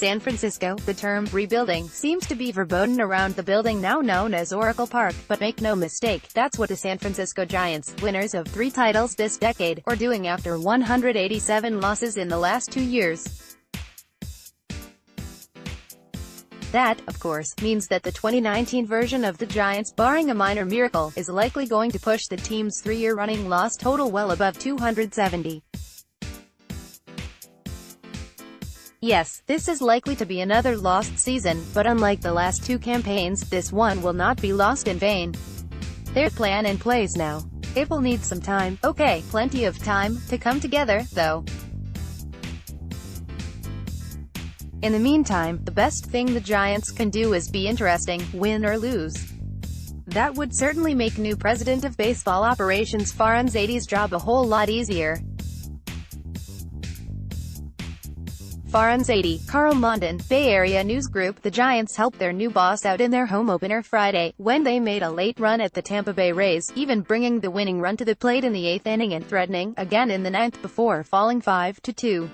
San Francisco, the term rebuilding seems to be verboten around the building now known as Oracle Park, but make no mistake, that's what the San Francisco Giants, winners of 3 titles this decade, are doing after 187 losses in the last 2 years. That, of course, means that the 2019 version of the Giants, barring a minor miracle, is likely going to push the team's 3-year running loss total well above 270. Yes, this is likely to be another lost season, but unlike the last 2 campaigns, this one will not be lost in vain. There's a plan in place now. It will need some time, okay, plenty of time, to come together, though. In the meantime, the best thing the Giants can do is be interesting, win or lose. That would certainly make new president of baseball operations Farhan Zaidi's job a whole lot easier. Farhan Zaidi, Carl Mondon, Bay Area News Group. The Giants helped their new boss out in their home opener Friday, when they made a late run at the Tampa Bay Rays, even bringing the winning run to the plate in the 8th inning and threatening again in the 9th before falling 5-2.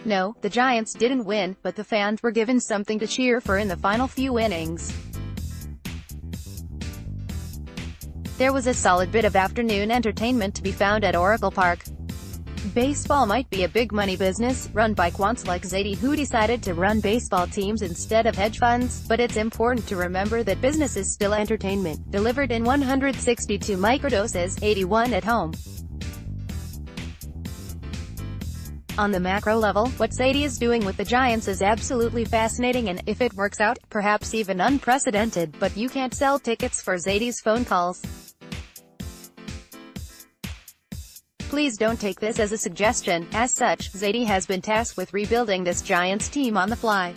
No, the Giants didn't win, but the fans were given something to cheer for in the final few innings. There was a solid bit of afternoon entertainment to be found at Oracle Park. Baseball might be a big money business, run by quants like Zaidi who decided to run baseball teams instead of hedge funds, but it's important to remember that business is still entertainment, delivered in 162 microdoses, 81 at home. On the macro level, what Zaidi is doing with the Giants is absolutely fascinating and, if it works out, perhaps even unprecedented, but you can't sell tickets for Zaidi's phone calls. Please don't take this as a suggestion. As such, Zaidi has been tasked with rebuilding this Giants team on the fly.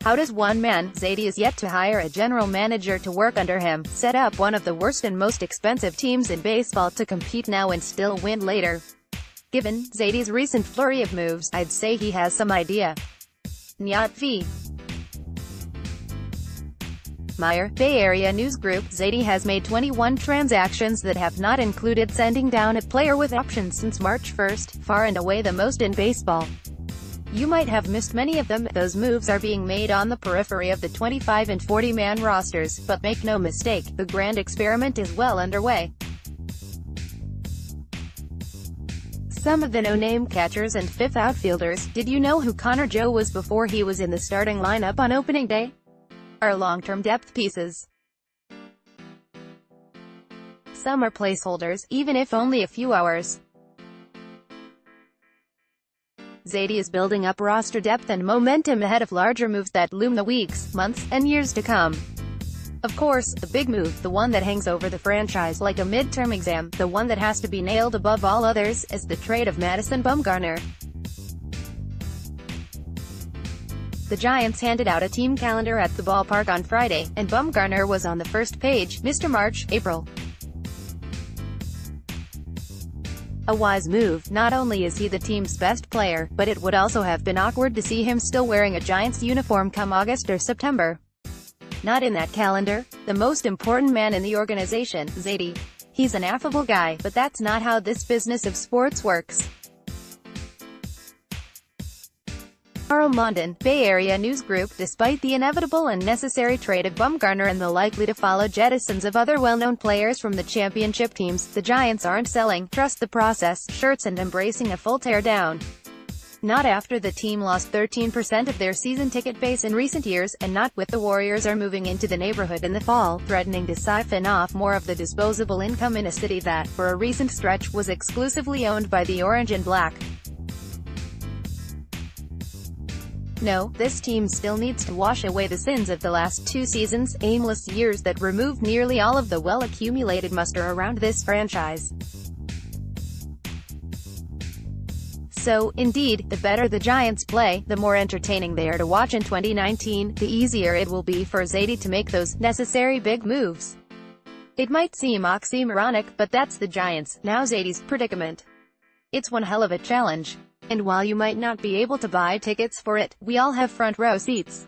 How does one man, Zaidi is yet to hire a general manager to work under him, set up one of the worst and most expensive teams in baseball to compete now and still win later? Given Zaidi's recent flurry of moves, I'd say he has some idea. Nyat v. Meyer, Bay Area News Group. Zaidi has made 21 transactions that have not included sending down a player with options since March 1st, far and away the most in baseball. You might have missed many of them. Those moves are being made on the periphery of the 25 and 40-man rosters, but make no mistake, the grand experiment is well underway. Some of the no-name catchers and fifth outfielders, did you know who Connor Joe was before he was in the starting lineup on opening day? Are long-term depth pieces. Some are placeholders, even if only a few hours. Zaidi is building up roster depth and momentum ahead of larger moves that loom the weeks, months, and years to come. Of course, the big move, the one that hangs over the franchise like a midterm exam, the one that has to be nailed above all others, is the trade of Madison Bumgarner. The Giants handed out a team calendar at the ballpark on Friday, and Bumgarner was on the first page, Mr. March, April. A wise move. Not only is he the team's best player, but it would also have been awkward to see him still wearing a Giants uniform come August or September. Not in that calendar. The most important man in the organization, Zaidi. He's an affable guy, but that's not how this business of sports works. Carl Mondon, Bay Area News Group. Despite the inevitable and necessary trade of Bumgarner and the likely to follow jettisons of other well-known players from the championship teams, the Giants aren't selling "trust the process" shirts and embracing a full teardown. Not after the team lost 13% of their season ticket base in recent years, and not with the Warriors are moving into the neighborhood in the fall, threatening to siphon off more of the disposable income in a city that, for a recent stretch, was exclusively owned by the Orange and Black. No, this team still needs to wash away the sins of the last 2 seasons, aimless years that removed nearly all of the well-accumulated muster around this franchise. So, indeed, the better the Giants play, the more entertaining they are to watch in 2019, the easier it will be for Zaidi to make those necessary big moves. It might seem oxymoronic, but that's the Giants, now Zaidi's, predicament. It's one hell of a challenge. And while you might not be able to buy tickets for it, we all have front row seats.